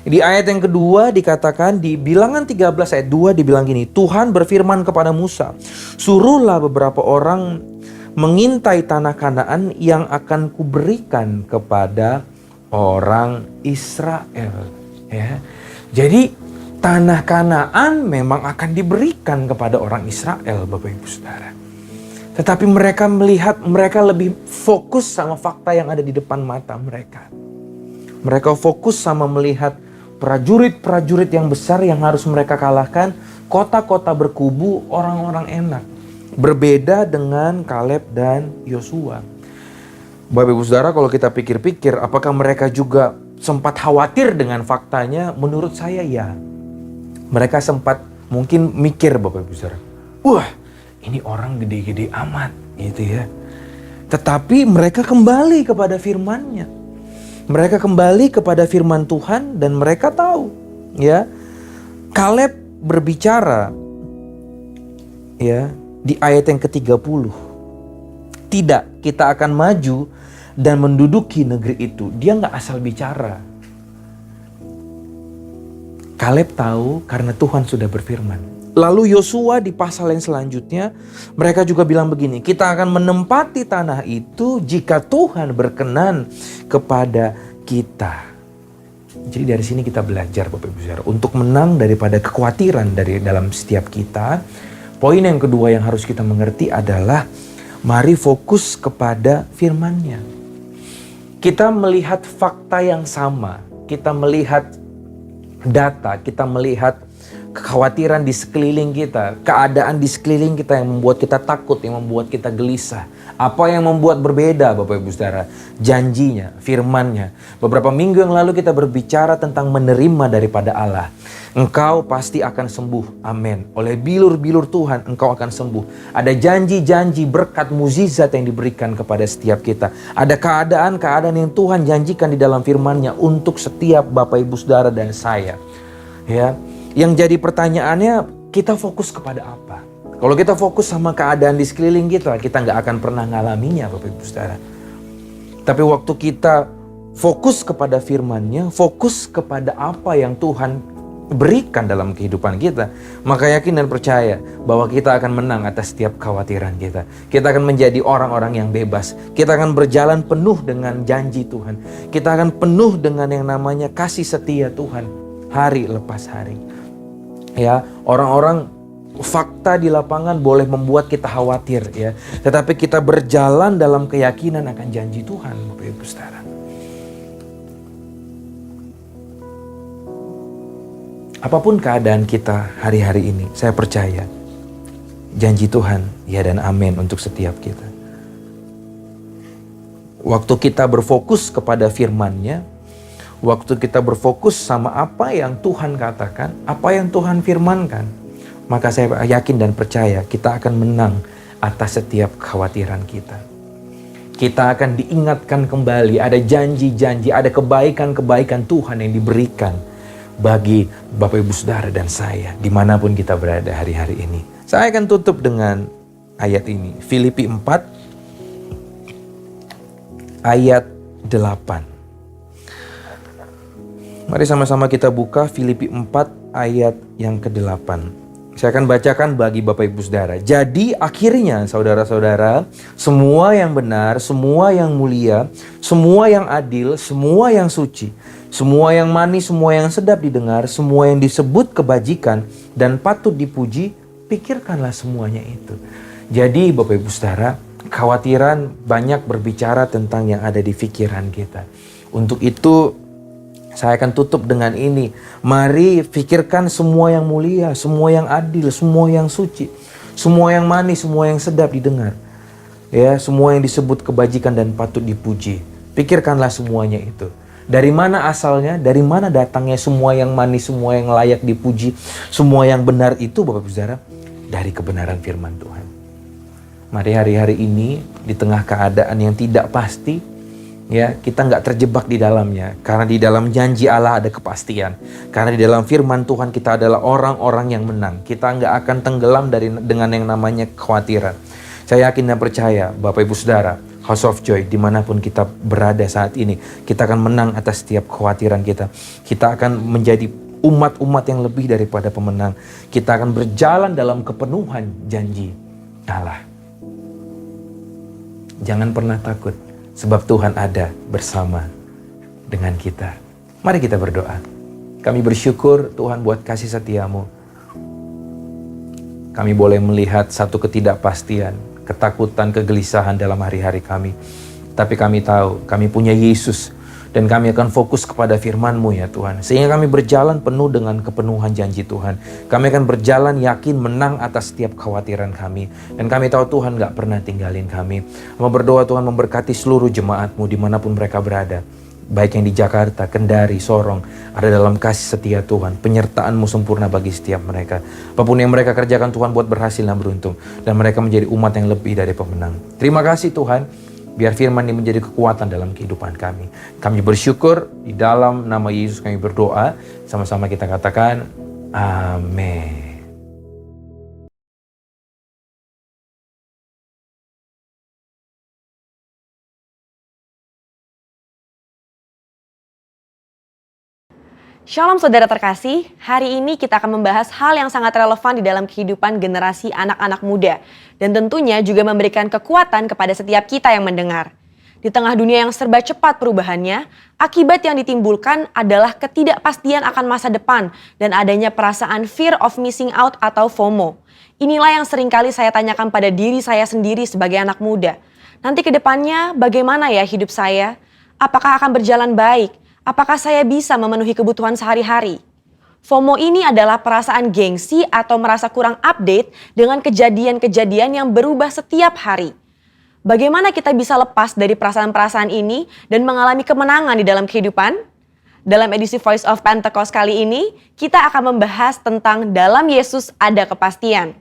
Di ayat yang kedua dikatakan, di Bilangan 13 ayat 2 dibilang gini, Tuhan berfirman kepada Musa, suruhlah beberapa orang mengintai tanah Kanaan yang akan kuberikan kepada orang Israel. Ya. Jadi tanah Kanaan memang akan diberikan kepada orang Israel Bapak Ibu Saudara. Tetapi mereka melihat, mereka lebih fokus sama fakta yang ada di depan mata mereka. Mereka fokus sama melihat prajurit-prajurit yang besar yang harus mereka kalahkan, kota-kota berkubu, orang-orang enak. Berbeda dengan Kaleb dan Yosua. Bapak Ibu Saudara, kalau kita pikir-pikir, apakah mereka juga sempat khawatir dengan faktanya? Menurut saya ya. Mereka sempat mungkin mikir Bapak Ibu Saudara, wah, ini orang gede-gede amat gitu ya. Tetapi mereka kembali kepada firman-Nya. Mereka kembali kepada firman Tuhan dan mereka tahu ya. Kaleb berbicara ya di ayat yang ke-30. Tidak, kita akan maju dan menduduki negeri itu. Dia nggak asal bicara. Kaleb tahu karena Tuhan sudah berfirman. Lalu Yosua di pasal yang selanjutnya, mereka juga bilang begini, kita akan menempati tanah itu jika Tuhan berkenan kepada kita. Jadi dari sini kita belajar Bapak Ibu Saudara, untuk menang daripada kekhawatiran dari dalam setiap kita. Poin yang kedua yang harus kita mengerti adalah, mari fokus kepada firman-Nya. Kita melihat fakta yang sama, kita melihat data, kita melihat kekhawatiran di sekeliling kita, keadaan di sekeliling kita yang membuat kita takut, yang membuat kita gelisah. Apa yang membuat berbeda Bapak Ibu Saudara? Janjinya, firman-Nya. Beberapa minggu yang lalu kita berbicara tentang menerima daripada Allah. Engkau pasti akan sembuh, amin. Oleh bilur-bilur Tuhan engkau akan sembuh. Ada janji-janji berkat mukjizat yang diberikan kepada setiap kita. Ada keadaan-keadaan yang Tuhan janjikan di dalam firman-Nya untuk setiap Bapak Ibu Saudara dan saya. Ya, yang jadi pertanyaannya, kita fokus kepada apa? Kalau kita fokus sama keadaan di sekeliling kita nggak akan pernah ngalaminya Bapak Ibu Saudara. Tapi waktu kita fokus kepada firman-Nya, fokus kepada apa yang Tuhan berikan dalam kehidupan kita, maka yakin dan percaya bahwa kita akan menang atas setiap kekhawatiran kita. Kita akan menjadi orang-orang yang bebas. Kita akan berjalan penuh dengan janji Tuhan. Kita akan penuh dengan yang namanya kasih setia Tuhan hari lepas hari. Ya, orang-orang fakta di lapangan boleh membuat kita khawatir ya, tetapi kita berjalan dalam keyakinan akan janji Tuhan Bapak Ibu Saudara. Apapun keadaan kita hari-hari ini, saya percaya janji Tuhan ya dan amin untuk setiap kita. Waktu kita berfokus kepada firman-Nya, waktu kita berfokus sama apa yang Tuhan katakan, apa yang Tuhan firmankan, maka saya yakin dan percaya kita akan menang atas setiap kekhawatiran kita. Kita akan diingatkan kembali, ada janji-janji, ada kebaikan-kebaikan Tuhan yang diberikan bagi Bapak Ibu Saudara dan saya, dimanapun kita berada hari-hari ini. Saya akan tutup dengan ayat ini, Filipi 4 ayat 8. Mari sama-sama kita buka Filipi 4 ayat yang ke-8. Saya akan bacakan bagi Bapak Ibu Saudara. Jadi akhirnya saudara-saudara, semua yang benar, semua yang mulia, semua yang adil, semua yang suci, semua yang manis, semua yang sedap didengar, semua yang disebut kebajikan dan patut dipuji, pikirkanlah semuanya itu. Jadi Bapak Ibu Saudara, kekhawatiran banyak berbicara tentang yang ada di pikiran kita. Untuk itu saya akan tutup dengan ini. Mari pikirkan semua yang mulia, semua yang adil, semua yang suci, semua yang manis, semua yang sedap didengar. Ya, semua yang disebut kebajikan dan patut dipuji. Pikirkanlah semuanya itu. Dari mana asalnya, dari mana datangnya semua yang manis, semua yang layak dipuji, semua yang benar itu Bapak Ibu Saudara, dari kebenaran firman Tuhan. Mari hari-hari ini di tengah keadaan yang tidak pasti, ya, kita nggak terjebak di dalamnya, karena di dalam janji Allah ada kepastian. Karena di dalam firman Tuhan kita adalah orang-orang yang menang. Kita nggak akan tenggelam dengan yang namanya kekhawatiran. Saya yakin dan percaya Bapak Ibu Saudara, House of Joy, dimanapun kita berada saat ini, kita akan menang atas setiap kekhawatiran kita. Kita akan menjadi umat-umat yang lebih daripada pemenang. Kita akan berjalan dalam kepenuhan janji Allah. Jangan pernah takut, sebab Tuhan ada bersama dengan kita. Mari kita berdoa. Kami bersyukur Tuhan buat kasih setia-Mu. Kami boleh melihat satu ketidakpastian, ketakutan, kegelisahan dalam hari-hari kami. Tapi kami tahu kami punya Yesus. Dan kami akan fokus kepada firman-Mu ya Tuhan. Sehingga kami berjalan penuh dengan kepenuhan janji Tuhan. Kami akan berjalan yakin menang atas setiap kekhawatiran kami. Dan kami tahu Tuhan gak pernah tinggalin kami. Mau berdoa Tuhan memberkati seluruh jemaat-Mu dimanapun mereka berada. Baik yang di Jakarta, Kendari, Sorong. Ada dalam kasih setia Tuhan. Penyertaan-Mu sempurna bagi setiap mereka. Apapun yang mereka kerjakan Tuhan buat berhasil dan beruntung. Dan mereka menjadi umat yang lebih dari pemenang. Terima kasih Tuhan. Biar firman ini menjadi kekuatan dalam kehidupan kami. Kami bersyukur di dalam nama Yesus kami berdoa. Sama-sama kita katakan, amin. Shalom saudara terkasih, hari ini kita akan membahas hal yang sangat relevan di dalam kehidupan generasi anak-anak muda. Dan tentunya juga memberikan kekuatan kepada setiap kita yang mendengar. Di tengah dunia yang serba cepat perubahannya, akibat yang ditimbulkan adalah ketidakpastian akan masa depan dan adanya perasaan fear of missing out atau FOMO. Inilah yang seringkali saya tanyakan pada diri saya sendiri sebagai anak muda. Nanti ke depannya bagaimana ya hidup saya? Apakah akan berjalan baik? Apakah saya bisa memenuhi kebutuhan sehari-hari? FOMO ini adalah perasaan gengsi atau merasa kurang update dengan kejadian-kejadian yang berubah setiap hari. Bagaimana kita bisa lepas dari perasaan-perasaan ini dan mengalami kemenangan di dalam kehidupan? Dalam edisi Voice of Pentecost kali ini, kita akan membahas tentang dalam Yesus ada kepastian.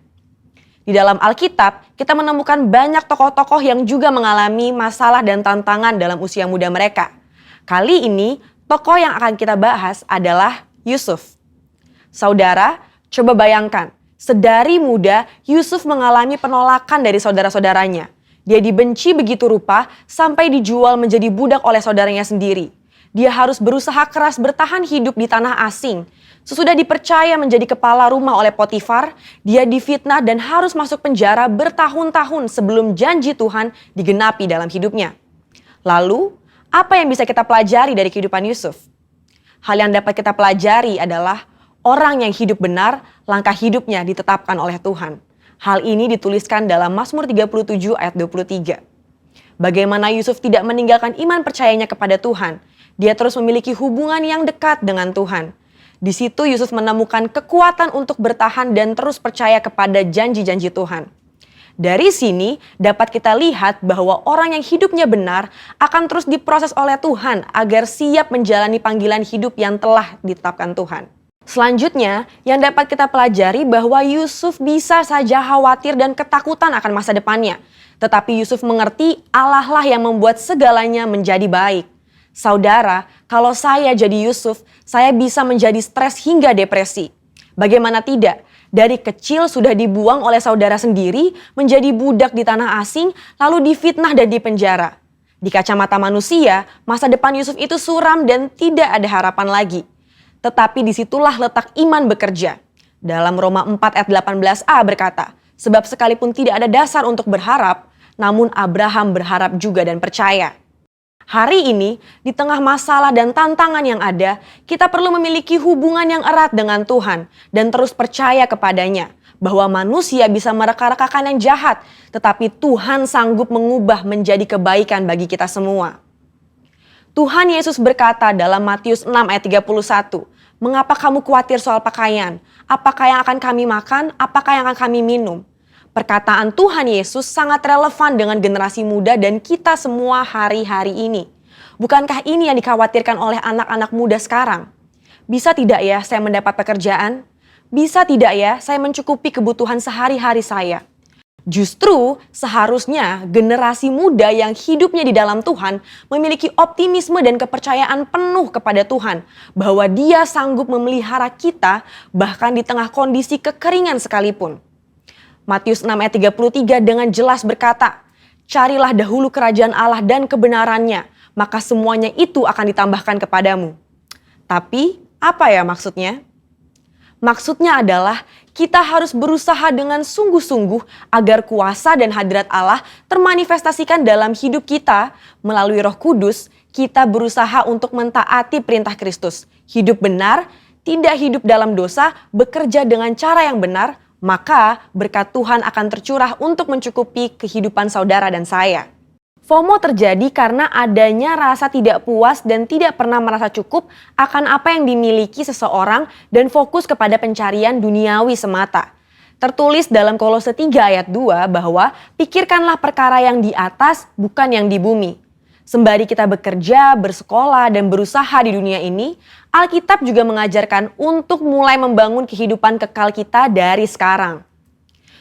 Di dalam Alkitab, kita menemukan banyak tokoh-tokoh yang juga mengalami masalah dan tantangan dalam usia muda mereka. Kali ini, tokoh yang akan kita bahas adalah Yusuf. Saudara, coba bayangkan, sedari muda Yusuf mengalami penolakan dari saudara-saudaranya. Dia dibenci begitu rupa sampai dijual menjadi budak oleh saudaranya sendiri. Dia harus berusaha keras bertahan hidup di tanah asing. Sesudah dipercaya menjadi kepala rumah oleh Potifar, dia difitnah dan harus masuk penjara bertahun-tahun sebelum janji Tuhan digenapi dalam hidupnya. Lalu, apa yang bisa kita pelajari dari kehidupan Yusuf? Hal yang dapat kita pelajari adalah orang yang hidup benar, langkah hidupnya ditetapkan oleh Tuhan. Hal ini dituliskan dalam Mazmur 37 ayat 23. Bagaimana Yusuf tidak meninggalkan iman percayanya kepada Tuhan. Dia terus memiliki hubungan yang dekat dengan Tuhan. Di situ Yusuf menemukan kekuatan untuk bertahan dan terus percaya kepada janji-janji Tuhan. Dari sini dapat kita lihat bahwa orang yang hidupnya benar akan terus diproses oleh Tuhan agar siap menjalani panggilan hidup yang telah ditetapkan Tuhan. Selanjutnya, yang dapat kita pelajari bahwa Yusuf bisa saja khawatir dan ketakutan akan masa depannya. Tetapi Yusuf mengerti Allah lah yang membuat segalanya menjadi baik. Saudara, kalau saya jadi Yusuf, saya bisa menjadi stres hingga depresi. Bagaimana tidak? Dari kecil sudah dibuang oleh saudara sendiri, menjadi budak di tanah asing, lalu difitnah dan dipenjara. Di kacamata manusia, masa depan Yusuf itu suram dan tidak ada harapan lagi. Tetapi disitulah letak iman bekerja. Dalam Roma 4 ayat 18a berkata, sebab sekalipun tidak ada dasar untuk berharap, namun Abraham berharap juga dan percaya. Hari ini, di tengah masalah dan tantangan yang ada, kita perlu memiliki hubungan yang erat dengan Tuhan dan terus percaya kepadanya bahwa manusia bisa mereka-rekakan yang jahat, tetapi Tuhan sanggup mengubah menjadi kebaikan bagi kita semua. Tuhan Yesus berkata dalam Matius 6 ayat 31, "Mengapa kamu khawatir soal pakaian? Apakah yang akan kami makan? Apakah yang akan kami minum?" Perkataan Tuhan Yesus sangat relevan dengan generasi muda dan kita semua hari-hari ini. Bukankah ini yang dikhawatirkan oleh anak-anak muda sekarang? Bisa tidak ya saya mendapat pekerjaan? Bisa tidak ya saya mencukupi kebutuhan sehari-hari saya? Justru seharusnya generasi muda yang hidupnya di dalam Tuhan memiliki optimisme dan kepercayaan penuh kepada Tuhan bahwa Dia sanggup memelihara kita bahkan di tengah kondisi kekeringan sekalipun. Matius 6 ayat 33 dengan jelas berkata, "Carilah dahulu kerajaan Allah dan kebenarannya, maka semuanya itu akan ditambahkan kepadamu." Tapi apa ya maksudnya? Maksudnya adalah kita harus berusaha dengan sungguh-sungguh agar kuasa dan hadirat Allah termanifestasikan dalam hidup kita. Melalui Roh Kudus, kita berusaha untuk mentaati perintah Kristus. Hidup benar, tidak hidup dalam dosa, bekerja dengan cara yang benar, maka berkat Tuhan akan tercurah untuk mencukupi kehidupan saudara dan saya. FOMO terjadi karena adanya rasa tidak puas dan tidak pernah merasa cukup akan apa yang dimiliki seseorang dan fokus kepada pencarian duniawi semata. Tertulis dalam Kolose 3 ayat 2 bahwa pikirkanlah perkara yang di atas bukan yang di bumi. Sembari kita bekerja, bersekolah, dan berusaha di dunia ini, Alkitab juga mengajarkan untuk mulai membangun kehidupan kekal kita dari sekarang.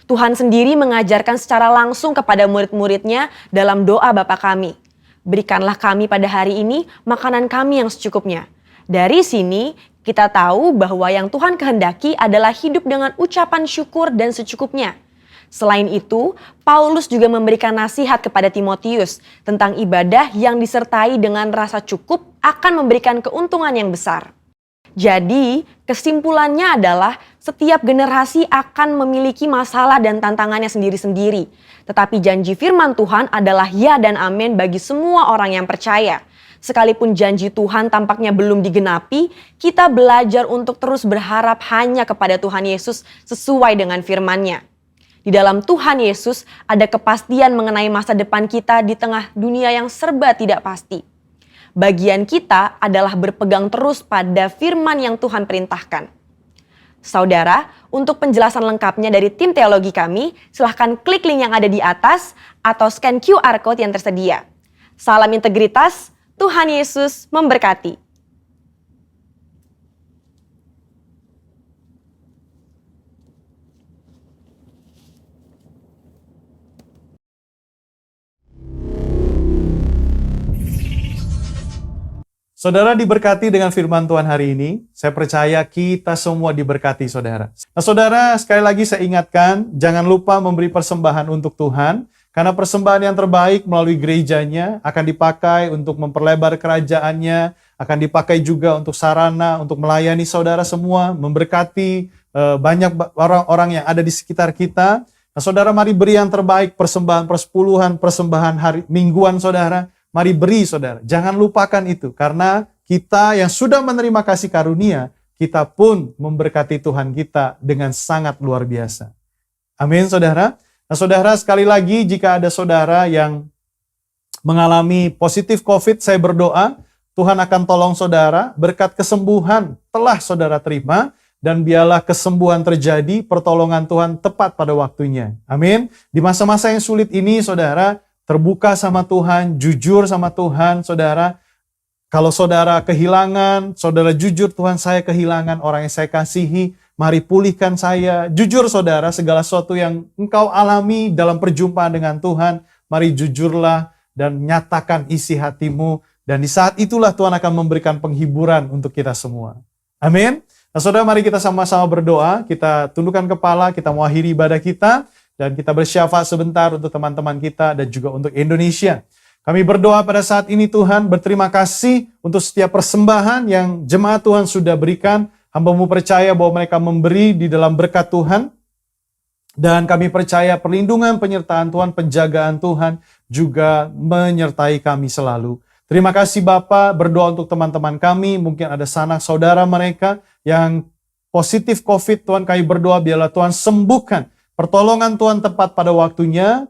Tuhan sendiri mengajarkan secara langsung kepada murid-muridnya dalam doa Bapa kami. Berikanlah kami pada hari ini makanan kami yang secukupnya. Dari sini kita tahu bahwa yang Tuhan kehendaki adalah hidup dengan ucapan syukur dan secukupnya. Selain itu, Paulus juga memberikan nasihat kepada Timotius tentang ibadah yang disertai dengan rasa cukup akan memberikan keuntungan yang besar. Jadi, kesimpulannya adalah setiap generasi akan memiliki masalah dan tantangannya sendiri-sendiri. Tetapi janji firman Tuhan adalah ya dan amin bagi semua orang yang percaya. Sekalipun janji Tuhan tampaknya belum digenapi, kita belajar untuk terus berharap hanya kepada Tuhan Yesus sesuai dengan firman-Nya. Di dalam Tuhan Yesus ada kepastian mengenai masa depan kita di tengah dunia yang serba tidak pasti. Bagian kita adalah berpegang terus pada firman yang Tuhan perintahkan. Saudara, untuk penjelasan lengkapnya dari tim teologi kami, silahkan klik link yang ada di atas atau scan QR Code yang tersedia. Salam integritas, Tuhan Yesus memberkati. Saudara diberkati dengan firman Tuhan hari ini. Saya percaya kita semua diberkati, saudara. Nah, saudara, sekali lagi saya ingatkan, jangan lupa memberi persembahan untuk Tuhan, karena persembahan yang terbaik melalui gerejanya akan dipakai untuk memperlebar kerajaannya, akan dipakai juga untuk sarana, untuk melayani saudara semua, memberkati banyak orang-orang yang ada di sekitar kita. Nah, saudara, mari beri yang terbaik, persembahan persepuluhan, persembahan hari mingguan, saudara. Mari beri, saudara. Jangan lupakan itu. Karena kita yang sudah menerima kasih karunia, kita pun memberkati Tuhan kita dengan sangat luar biasa. Amin, saudara. Nah, saudara, sekali lagi jika ada saudara yang mengalami positif COVID, saya berdoa, Tuhan akan tolong saudara, berkat kesembuhan telah saudara terima, dan biarlah kesembuhan terjadi, pertolongan Tuhan tepat pada waktunya. Amin. Di masa-masa yang sulit ini, saudara, terbuka sama Tuhan, jujur sama Tuhan, saudara. Kalau saudara kehilangan, saudara jujur, Tuhan saya kehilangan orang yang saya kasihi, mari pulihkan saya. Jujur saudara, segala sesuatu yang engkau alami dalam perjumpaan dengan Tuhan, mari jujurlah dan nyatakan isi hatimu. Dan di saat itulah Tuhan akan memberikan penghiburan untuk kita semua. Amin. Nah, saudara, mari kita sama-sama berdoa, kita tundukkan kepala, kita mengakhiri ibadah kita. Dan kita bersyafaat sebentar untuk teman-teman kita dan juga untuk Indonesia. Kami berdoa pada saat ini Tuhan, berterima kasih untuk setiap persembahan yang jemaat Tuhan sudah berikan. Hamba-Mu percaya bahwa mereka memberi di dalam berkat Tuhan. Dan kami percaya perlindungan, penyertaan Tuhan, penjagaan Tuhan juga menyertai kami selalu. Terima kasih Bapa, berdoa untuk teman-teman kami, mungkin ada sanak saudara mereka yang positif COVID, Tuhan kami berdoa biarlah Tuhan sembuhkan. Pertolongan Tuhan tepat pada waktunya,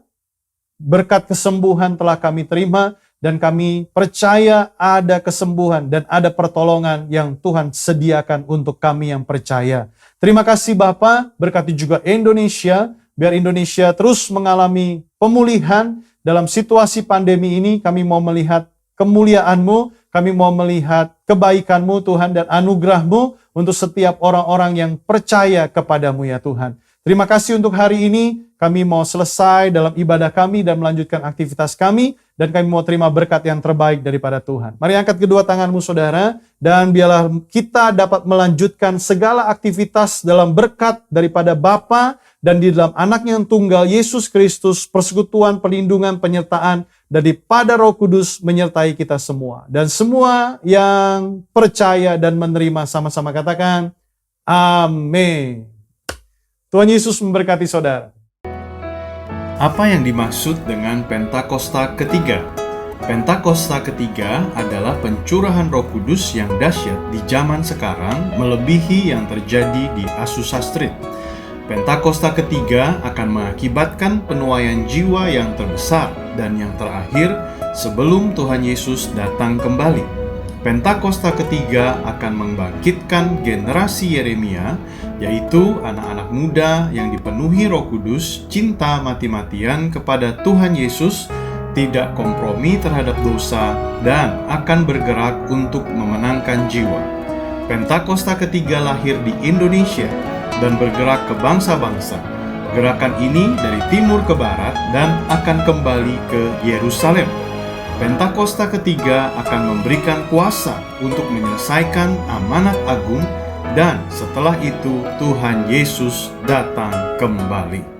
berkat kesembuhan telah kami terima, dan kami percaya ada kesembuhan dan ada pertolongan yang Tuhan sediakan untuk kami yang percaya. Terima kasih Bapa, berkati juga Indonesia, biar Indonesia terus mengalami pemulihan dalam situasi pandemi ini. Kami mau melihat kemuliaan-Mu, kami mau melihat kebaikan-Mu Tuhan dan anugerah-Mu untuk setiap orang-orang yang percaya kepadamu ya Tuhan. Terima kasih untuk hari ini, kami mau selesai dalam ibadah kami dan melanjutkan aktivitas kami, dan kami mau terima berkat yang terbaik daripada Tuhan. Mari angkat kedua tanganmu saudara, dan biarlah kita dapat melanjutkan segala aktivitas dalam berkat daripada Bapa dan di dalam anaknya yang tunggal, Yesus Kristus, persekutuan, perlindungan, penyertaan, daripada Roh Kudus menyertai kita semua. Dan semua yang percaya dan menerima sama-sama katakan, amin. Tuhan Yesus memberkati saudara. Apa yang dimaksud dengan Pentakosta ketiga? Pentakosta ketiga adalah pencurahan Roh Kudus yang dahsyat di zaman sekarang melebihi yang terjadi di Azusa Street. Pentakosta ketiga akan mengakibatkan penuaian jiwa yang terbesar dan yang terakhir sebelum Tuhan Yesus datang kembali. Pentakosta ketiga akan membangkitkan generasi Yeremia, yaitu anak-anak muda yang dipenuhi Roh Kudus, cinta mati-matian kepada Tuhan Yesus, tidak kompromi terhadap dosa, dan akan bergerak untuk memenangkan jiwa. Pentakosta ketiga lahir di Indonesia dan bergerak ke bangsa-bangsa. Gerakan ini dari timur ke barat dan akan kembali ke Yerusalem. Pentakosta ketiga akan memberikan kuasa untuk menyelesaikan amanat agung, dan setelah itu Tuhan Yesus datang kembali.